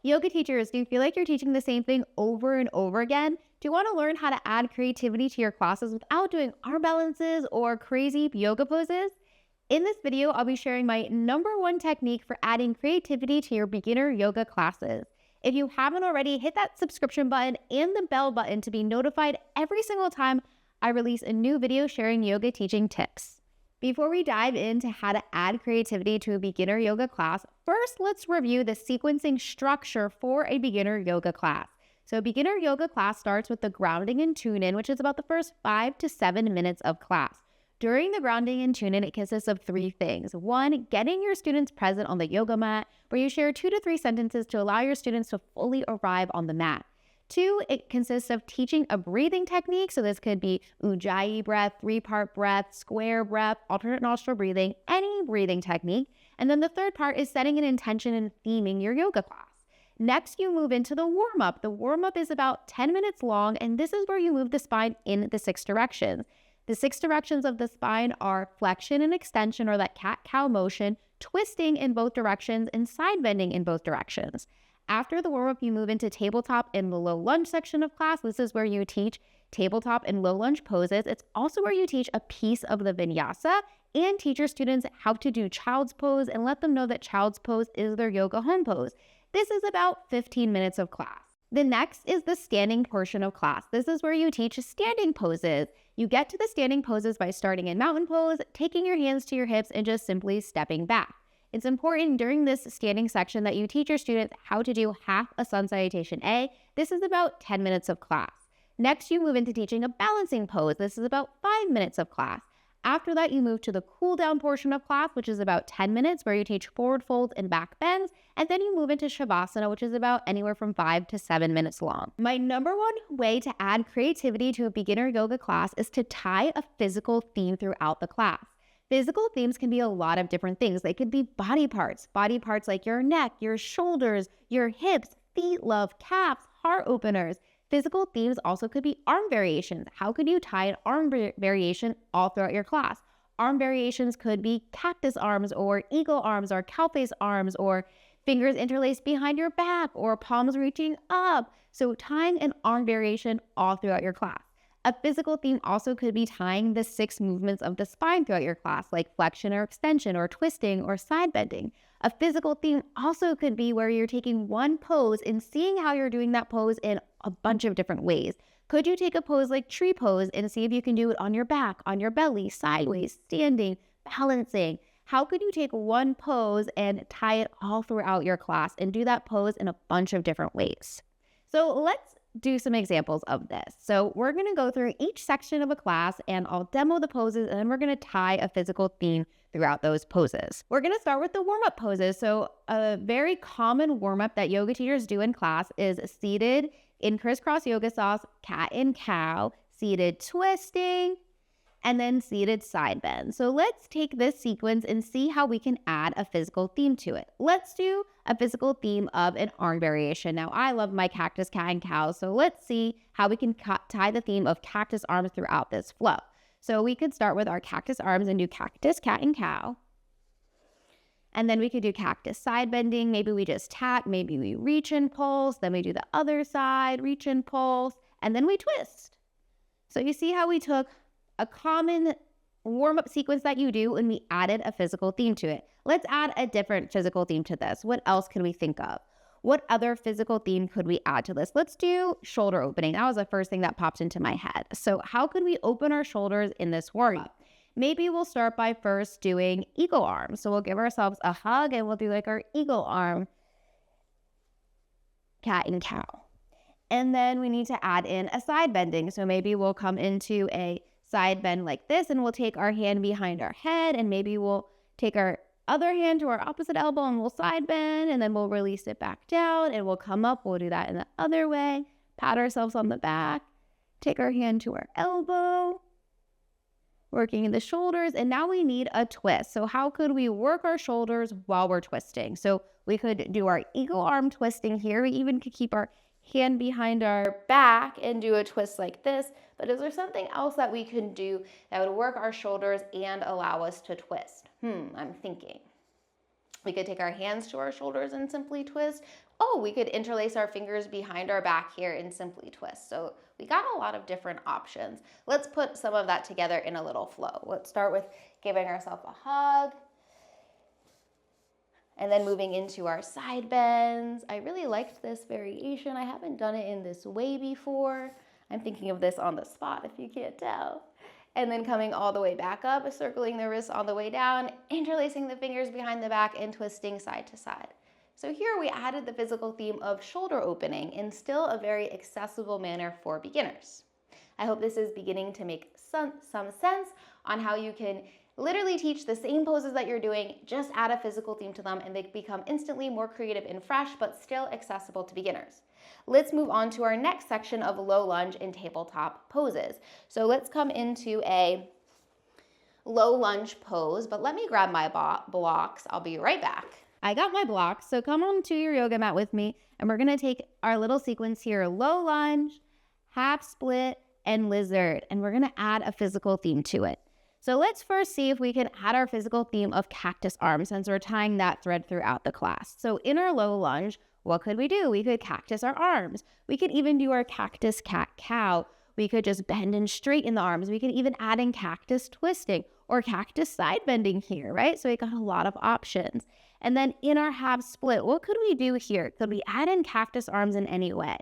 Yoga teachers, do you feel like you're teaching the same thing over and over again? Do you want to learn how to add creativity to your classes without doing arm balances or crazy yoga poses? In this video, I'll be sharing my #1 technique for adding creativity to your beginner yoga classes. If you haven't already, hit that subscription button and the bell button to be notified every single time I release a new video sharing yoga teaching tips. Before we dive into how to add creativity to a beginner yoga class, first let's review the sequencing structure for a beginner yoga class. So a beginner yoga class starts with the grounding and tune-in, which is about the first 5 to 7 minutes of class. During the grounding and tune-in, it consists of 3 things. 1, getting your students present on the yoga mat, where you share 2 to 3 sentences to allow your students to fully arrive on the mat. 2, it consists of teaching a breathing technique. So this could be Ujjayi breath, 3-part breath, square breath, alternate nostril breathing, any breathing technique. And then the 3rd part is setting an intention and theming your yoga class. Next, you move into the warm-up. The warm-up is about 10 minutes long, and this is where you move the spine in the 6 directions. The 6 directions of the spine are flexion and extension, or that cat-cow motion, twisting in both directions, and side bending in both directions. After the warm-up, you move into tabletop in the low lunge section of class. This is where you teach tabletop and low lunge poses. It's also where you teach a piece of the vinyasa and teach your students how to do child's pose and let them know that child's pose is their yoga home pose. This is about 15 minutes of class. The next is the standing portion of class. This is where you teach standing poses. You get to the standing poses by starting in mountain pose, taking your hands to your hips, and just simply stepping back. It's important during this standing section that you teach your students how to do half a sun salutation A. This is about 10 minutes of class. Next, you move into teaching a balancing pose. This is about 5 minutes of class. After that, you move to the cool down portion of class, which is about 10 minutes, where you teach forward folds and back bends. And then you move into Shavasana, which is about anywhere from 5 to 7 minutes long. My #1 way to add creativity to a beginner yoga class is to tie a physical theme throughout the class. Physical themes can be a lot of different things. They could be body parts like your neck, your shoulders, your hips, feet, love, calves, heart openers. Physical themes also could be arm variations. How could you tie an arm variation all throughout your class? Arm variations could be cactus arms or eagle arms or cow face arms, or fingers interlaced behind your back or palms reaching up. So tying an arm variation all throughout your class. A physical theme also could be tying the 6 movements of the spine throughout your class, like flexion or extension or twisting or side bending. A physical theme also could be where you're taking one pose and seeing how you're doing that pose in a bunch of different ways. Could you take a pose like tree pose and see if you can do it on your back, on your belly, sideways, standing, balancing? How could you take one pose and tie it all throughout your class and do that pose in a bunch of different ways? So let's do some examples of this. So we're going to go through each section of a class and I'll demo the poses, and then we're going to tie a physical theme throughout those poses. We're going to start with the warm-up poses. So a very common warm-up that yoga teachers do in class is seated in crisscross yoga sauce, cat and cow, seated twisting, and then seated side bend. So let's take this sequence and see how we can add a physical theme to it. Let's do a physical theme of an arm variation. Now, I love my cactus, cat, and cow, so let's see how we can tie the theme of cactus arms throughout this flow. So we could start with our cactus arms and do cactus, cat, and cow. And then we could do cactus side bending. Maybe we just tap, maybe we reach and pulse, then we do the other side, reach and pulse, and then we twist. So you see how we took a common warm-up sequence that you do and we added a physical theme to it. Let's add a different physical theme to this. What else can we think of? What other physical theme could we add to this? Let's do shoulder opening. That was the first thing that popped into my head. So how could we open our shoulders in this warm-up? Maybe we'll start by first doing eagle arms. So we'll give ourselves a hug and we'll do like our eagle arm, cat and cow. And then we need to add in a side bending. So maybe we'll come into a side bend like this, and we'll take our hand behind our head, and maybe we'll take our other hand to our opposite elbow and we'll side bend, and then we'll release it back down and we'll come up. We'll do that in the other way, pat ourselves on the back, take our hand to our elbow, working in the shoulders, and now we need a twist. So how could we work our shoulders while we're twisting? So we could do our eagle arm twisting here. We even could keep our hand behind our back and do a twist like this. But is there something else that we can do that would work our shoulders and allow us to twist? I'm thinking. We could take our hands to our shoulders and simply twist. oh, we could interlace our fingers behind our back here and simply twist. So we got a lot of different options. Let's put some of that together in a little flow. Let's start with giving ourselves a hug and then moving into our side bends. I really liked this variation. I haven't done it in this way before. I'm thinking of this on the spot if you can't tell. And then coming all the way back up, circling the wrists on the way down, interlacing the fingers behind the back and twisting side to side. So here we added the physical theme of shoulder opening in still a very accessible manner for beginners. I hope this is beginning to make some sense on how you can literally teach the same poses that you're doing, just add a physical theme to them and they become instantly more creative and fresh, but still accessible to beginners. Let's move on to our next section of low lunge and tabletop poses. So let's come into a low lunge pose, but let me grab my blocks. I'll be right back. I got my blocks, so come on to your yoga mat with me, and we're gonna take our little sequence here, low lunge, half split, and lizard, and we're gonna add a physical theme to it. So let's first see if we can add our physical theme of cactus arms since we're tying that thread throughout the class. So in our low lunge, what could we do? We could cactus our arms. We could even do our cactus cat-cow. We could just bend and straighten the arms. We could even add in cactus twisting or cactus side bending here, right? So we got a lot of options. And then in our half split, what could we do here? Could we add in cactus arms in any way?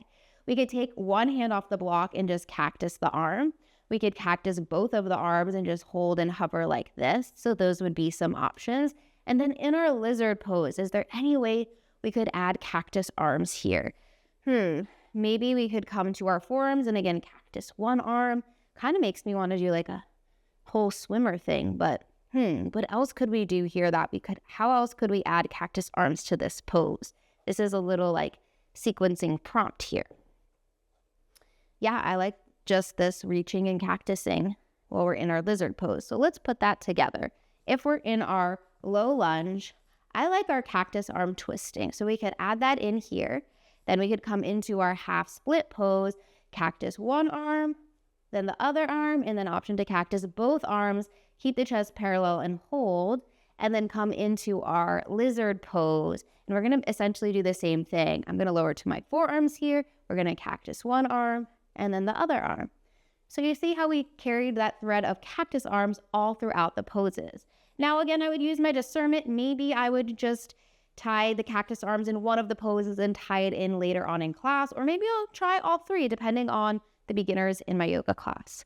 We could take one hand off the block and just cactus the arm. We could cactus both of the arms and just hold and hover like this. So those would be some options. And then in our lizard pose, is there any way we could add cactus arms here? Maybe we could come to our forearms and again, cactus one arm. Kind of makes me want to do like a whole swimmer thing, but what else could we do here how else could we add cactus arms to this pose? This is a little like sequencing prompt here. Yeah, I like just this reaching and cactusing while we're in our lizard pose. So let's put that together. If we're in our low lunge, I like our cactus arm twisting. So we could add that in here. Then we could come into our half split pose, cactus one arm, then the other arm, and then option to cactus both arms, keep the chest parallel and hold, and then come into our lizard pose. And we're gonna essentially do the same thing. I'm gonna lower to my forearms here. We're gonna cactus one arm and then the other arm. So you see how we carried that thread of cactus arms all throughout the poses. Now again, I would use my discernment. Maybe I would just tie the cactus arms in one of the poses and tie it in later on in class, or maybe I'll try all three depending on the beginners in my yoga class.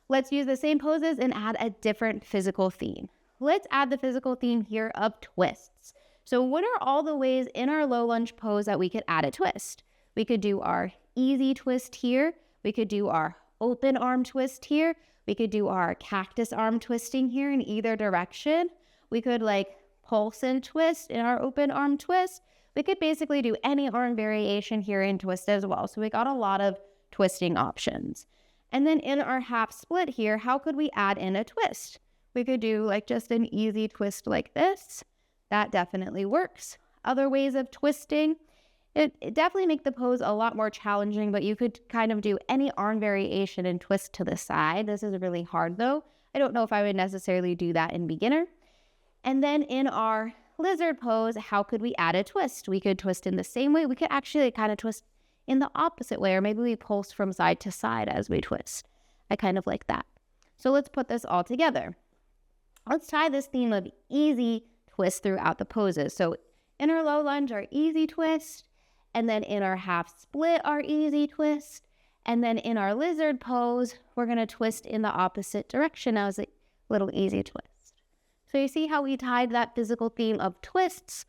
Let's use the same poses and add a different physical theme. Let's add the physical theme here of twists. So what are all the ways in our low lunge pose that we could add a twist? We could do our easy twist here. We could do our open arm twist here. We could do our cactus arm twisting here in either direction. We could like pulse and twist in our open arm twist. We could basically do any arm variation here in twist as well. So we got a lot of twisting options. And then in our half split here, how could we add in a twist? We could do like just an easy twist like this. That definitely works. Other ways of twisting, it definitely make the pose a lot more challenging, but you could kind of do any arm variation and twist to the side. This is really hard though. I don't know if I would necessarily do that in beginner. And then in our lizard pose, how could we add a twist? We could twist in the same way. We could actually kind of twist in the opposite way, or maybe we pulse from side to side as we twist. I kind of like that. So let's put this all together. Let's tie this theme of easy twist throughout the poses. So in our low lunge, our easy twist, and then in our half split, our easy twist, and then in our lizard pose, we're gonna twist in the opposite direction as a little easy twist. So you see how we tied that physical theme of twists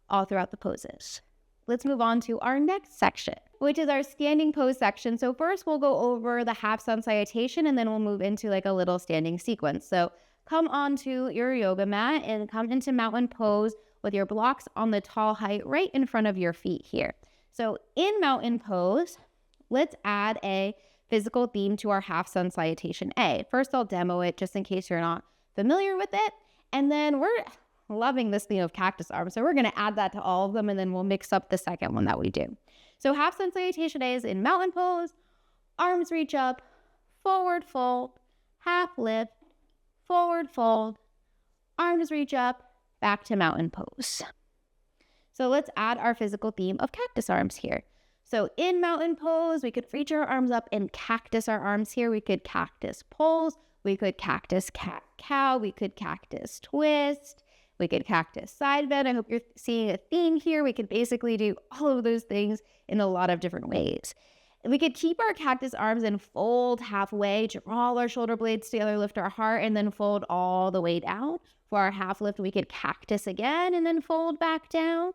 all throughout the poses. Let's move on to our next section, which is our standing pose section. So first we'll go over the half sun salutation and then we'll move into like a little standing sequence. So come onto your yoga mat and come into mountain pose with your blocks on the tall height right in front of your feet here. So in mountain pose, let's add a physical theme to our half sun salutation A. First I'll demo it just in case you're not familiar with it. And then we're loving this theme of cactus arms. So we're gonna add that to all of them and then we'll mix up the second one that we do. So half sun salutation A is in mountain pose, arms reach up, forward fold, half lift, forward fold, arms reach up, back to mountain pose. So let's add our physical theme of cactus arms here. So in mountain pose, we could reach our arms up and cactus our arms here. We could cactus pulse, we could cactus cat cow, we could cactus twist, we could cactus side bend. I hope you're seeing a theme here. We could basically do all of those things in a lot of different ways. And we could keep our cactus arms and fold halfway, draw our shoulder blades together, lift our heart, and then fold all the way down. For our half lift, we could cactus again and then fold back down.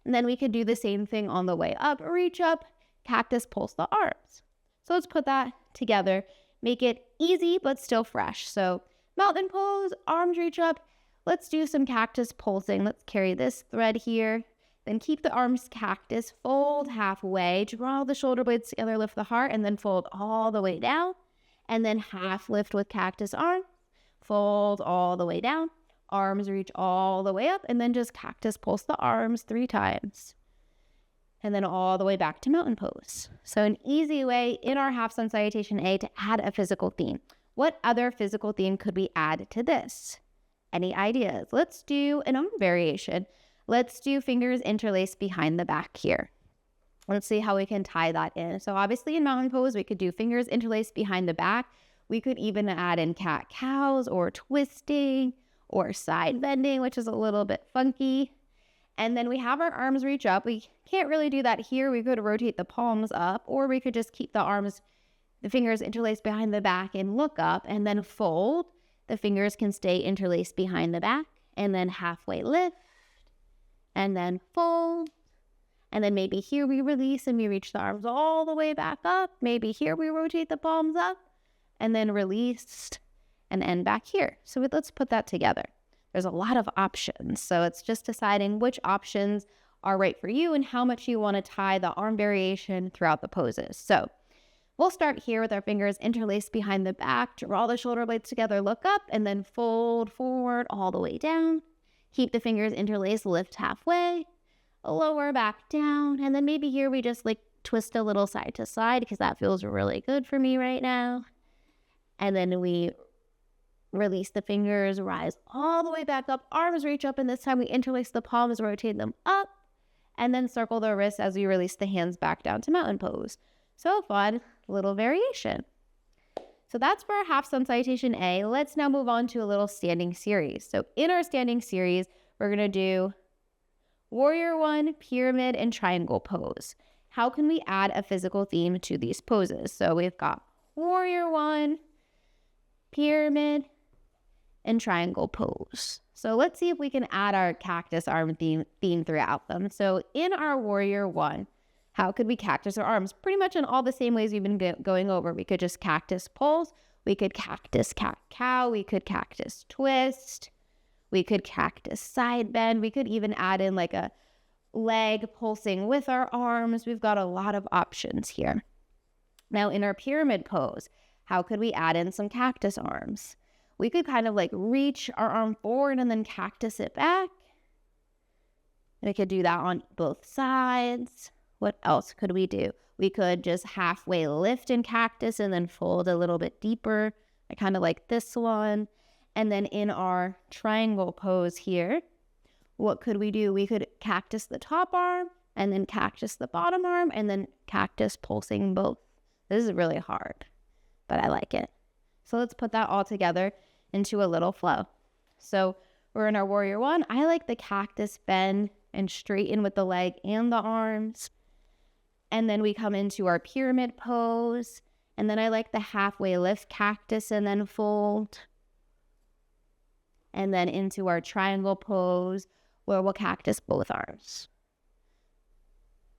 And then we could do the same thing on the way up, reach up, cactus pulse the arms. So let's put that together, make it easy but still fresh. So mountain pose, arms reach up. Let's do some cactus pulsing. Let's carry this thread here. Then keep the arms cactus, fold halfway, draw the shoulder blades together, lift the heart, and then fold all the way down. And then half lift with cactus arm, fold all the way down. Arms reach all the way up, and then just cactus pulse the arms 3 times. And then all the way back to mountain pose. So an easy way in our half sun salutation A to add a physical theme. What other physical theme could we add to this? Any ideas? Let's do an arm variation. Let's do fingers interlaced behind the back here. Let's see how we can tie that in. So obviously in mountain pose, we could do fingers interlaced behind the back. We could even add in cat cows or twisting or side bending, which is a little bit funky. And then we have our arms reach up. We can't really do that here. We could rotate the palms up, or we could just keep the fingers interlaced behind the back and look up and then fold. The fingers can stay interlaced behind the back and then halfway lift and then fold. And then maybe here we release and we reach the arms all the way back up. Maybe here we rotate the palms up and then release and end back here. So let's put that together. There's a lot of options. So it's just deciding which options are right for you and how much you want to tie the arm variation throughout the poses. So we'll start here with our fingers interlaced behind the back, draw the shoulder blades together, look up, and then fold forward all the way down. Keep the fingers interlaced, lift halfway, lower back down, and then maybe here we just like twist a little side to side because that feels really good for me right now. And then we release the fingers, rise all the way back up, arms reach up, and this time we interlace the palms, rotate them up, and then circle the wrists as we release the hands back down to mountain pose. So fun little variation. So that's for our half sun salutation A. Let's now move on to a little standing series. So in our standing series, we're going to do warrior 1, pyramid, and triangle pose. How can we add a physical theme to these poses? So we've got warrior 1, pyramid, and triangle pose. So let's see if we can add our cactus arm theme throughout them. So in our warrior 1, how could we cactus our arms? Pretty much in all the same ways we've been going over. We could just cactus pulse, we could cactus cat cow, we could cactus twist, we could cactus side bend, we could even add in like a leg pulsing with our arms. We've got a lot of options here. Now in our pyramid pose, how could we add in some cactus arms? We could kind of like reach our arm forward and then cactus it back. We could do that on both sides. What else could we do? We could just halfway lift and cactus and then fold a little bit deeper. I kind of like this one. And then in our triangle pose here, what could we do? We could cactus the top arm and then cactus the bottom arm and then cactus pulsing both. This is really hard, but I like it. So let's put that all together into a little flow. So we're in our warrior 1. I like the cactus bend and straighten with the leg and the arms. And then we come into our pyramid pose. And then I like the halfway lift, cactus, and then fold. And then into our triangle pose where we'll cactus both arms.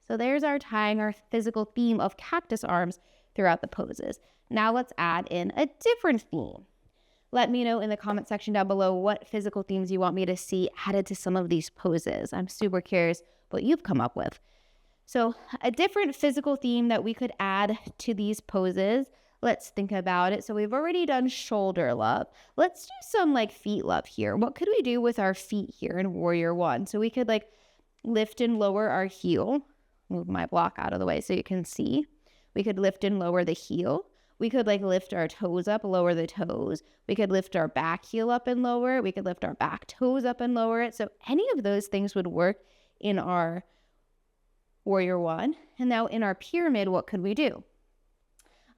So there's our tying our physical theme of cactus arms throughout the poses. Now let's add in a different theme. Let me know in the comment section down below what physical themes you want me to see added to some of these poses. I'm super curious what you've come up with. So a different physical theme that we could add to these poses, let's think about it. So we've already done shoulder love. Let's do some like feet love here. What could we do with our feet here in warrior 1? So we could like lift and lower our heel. Move my block out of the way so you can see. We could lift and lower the heel. We could like lift our toes up, lower the toes. We could lift our back heel up and lower it. We could lift our back toes up and lower it. So any of those things would work in our warrior one. And now in our pyramid, what could we do?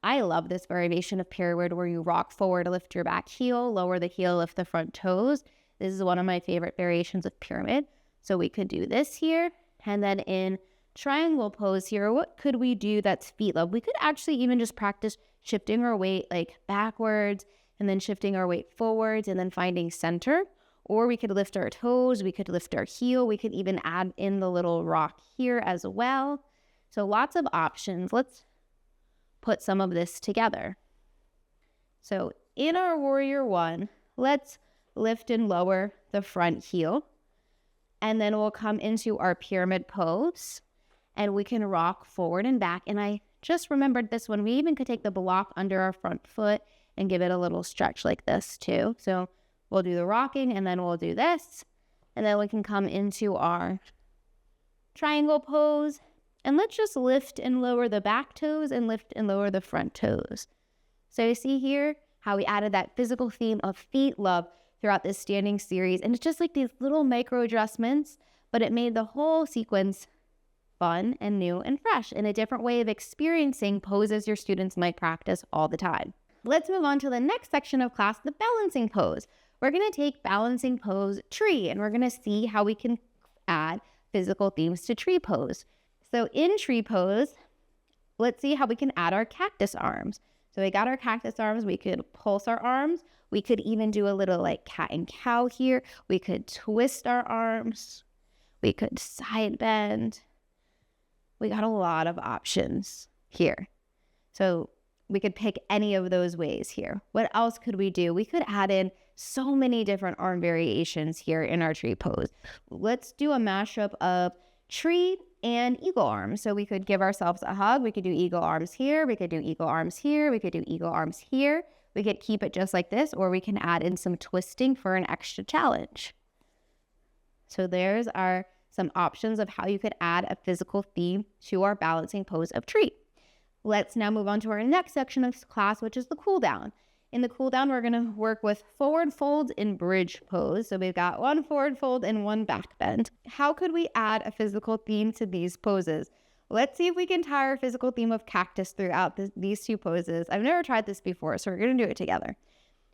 I love this variation of pyramid where you rock forward, lift your back heel, lower the heel, lift the front toes. This is one of my favorite variations of pyramid. So we could do this here. And then in triangle pose here, what could we do that's feet love? We could actually even just practice shifting our weight like backwards and then shifting our weight forwards and then finding center. Or we could lift our toes, we could lift our heel, we could even add in the little rock here as well. So lots of options. Let's put some of this together. So in our warrior one, let's lift and lower the front heel. And then we'll come into our pyramid pose and we can rock forward and back. And I just remembered this one. We even could take the block under our front foot and give it a little stretch like this too. So we'll do the rocking and then we'll do this. And then we can come into our triangle pose. And let's just lift and lower the back toes and lift and lower the front toes. So you see here how we added that physical theme of feet love throughout this standing series. And it's just like these little micro adjustments, but it made the whole sequence fun and new and fresh and a different way of experiencing poses your students might practice all the time. Let's move on to the next section of class, the balancing pose. We're going to take balancing pose tree and we're going to see how we can add physical themes to tree pose. So in tree pose, let's see how we can add our cactus arms. So we got our cactus arms, we could pulse our arms. We could even do a little like cat and cow here. We could twist our arms. We could side bend. We got a lot of options here. So we could pick any of those ways here. What else could we do? We could add in so many different arm variations here in our tree pose. Let's do a mashup of tree and eagle arms. So we could give ourselves a hug. We could do eagle arms here. We could do eagle arms here. We could do eagle arms here. We could keep it just like this, or we can add in some twisting for an extra challenge. So there's some options of how you could add a physical theme to our balancing pose of tree. Let's now move on to our next section of class, which is the cool down. In the cool down, we're going to work with forward fold and bridge pose. So we've got one forward fold and one back bend. How could we add a physical theme to these poses? Let's see if we can tie our physical theme of cactus throughout these two poses. I've never tried this before, so we're going to do it together.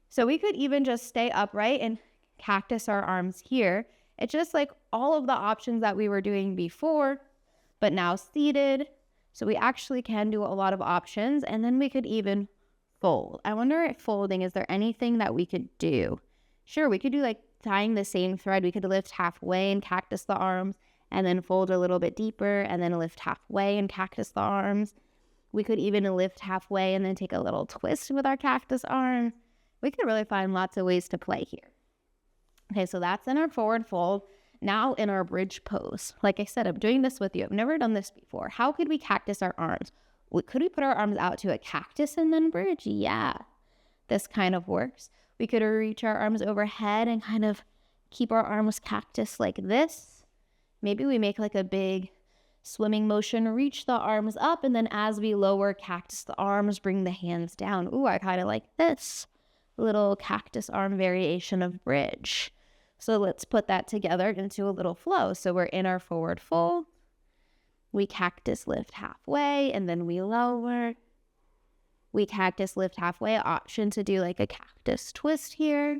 So we could even just stay upright and cactus our arms here. It's just like all of the options that we were doing before, but now seated. So we actually can do a lot of options, and then we could even fold. I wonder if folding, is there anything that we could do? Sure, we could do like tying the same thread. We could lift halfway and cactus the arms, and then fold a little bit deeper, and then lift halfway and cactus the arms. We could even lift halfway and then take a little twist with our cactus arm. We could really find lots of ways to play here. Okay, so that's in our forward fold. Now in our bridge pose. Like I said, I'm doing this with you. I've never done this before. How could we cactus our arms? Could we put our arms out to a cactus and then bridge? Yeah, this kind of works. We could reach our arms overhead and kind of keep our arms cactus like this. Maybe we make like a big swimming motion, reach the arms up, and then as we lower, cactus the arms, bring the hands down. Ooh, I kind of like this little cactus arm variation of bridge. So let's put that together into a little flow. So we're in our forward fold. We cactus lift halfway, and then we lower. We cactus lift halfway, option to do like a cactus twist here.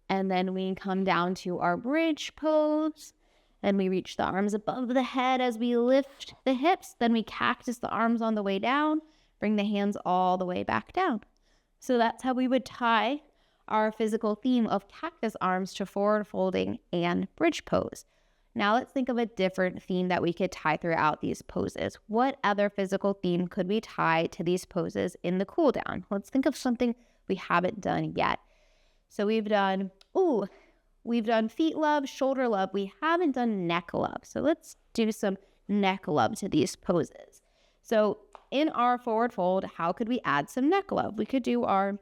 And then we come down to our bridge pose. And we reach the arms above the head as we lift the hips. Then we cactus the arms on the way down, bring the hands all the way back down. So that's how we would tie our physical theme of cactus arms to forward folding and bridge pose. Now let's think of a different theme that we could tie throughout these poses. What other physical theme could we tie to these poses in the cool down? Let's think of something we haven't done yet. So we've done feet love, shoulder love. We haven't done neck love. So let's do some neck love to these poses. So in our forward fold, how could we add some neck love? We could do our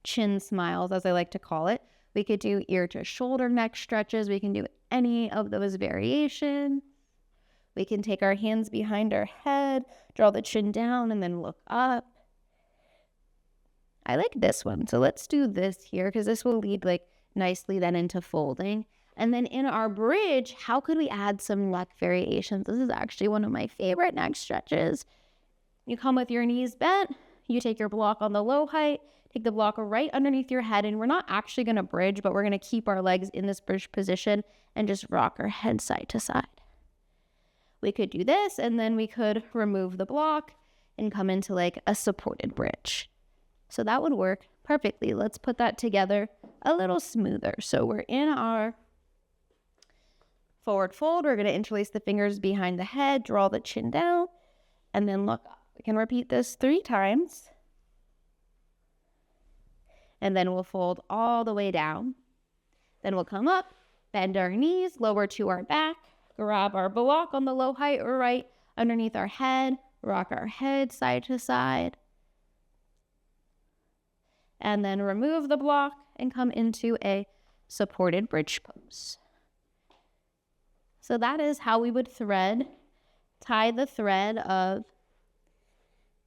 chin smiles, as I like to call it. We could do ear to shoulder neck stretches. We can do any of those variations. We can take our hands behind our head, draw the chin down, and then look up. I like this one. So let's do this here because this will lead like nicely then into folding. And then in our bridge, how could we add some neck variations? This is actually one of my favorite neck stretches. You come with your knees bent, you take your block on the low height, take the block right underneath your head, and we're not actually going to bridge, but we're going to keep our legs in this bridge position and just rock our head side to side. We could do this, and then we could remove the block and come into like a supported bridge. So that would work perfectly. Let's put that together a little smoother. So we're in our forward fold. We're going to interlace the fingers behind the head, draw the chin down, and then look up. We can repeat this 3 times. And then we'll fold all the way down. Then we'll come up, bend our knees, lower to our back, grab our block on the low height or right underneath our head, rock our head side to side, and then remove the block and come into a supported bridge pose. So that is how we would tie the thread of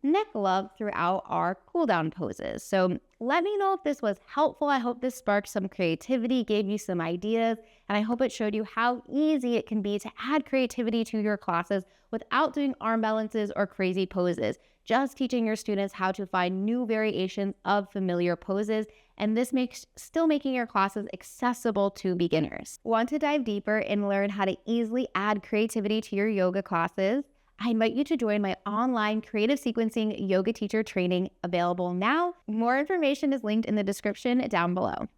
neck love throughout our cool down poses. So let me know if this was helpful. I hope this sparked some creativity, gave you some ideas, and I hope it showed you how easy it can be to add creativity to your classes without doing arm balances or crazy poses. Just teaching your students how to find new variations of familiar poses, and this makes still making your classes accessible to beginners. Want to dive deeper and learn how to easily add creativity to your yoga classes? I invite you to join my online creative sequencing yoga teacher training, available now. More information is linked in the description down below.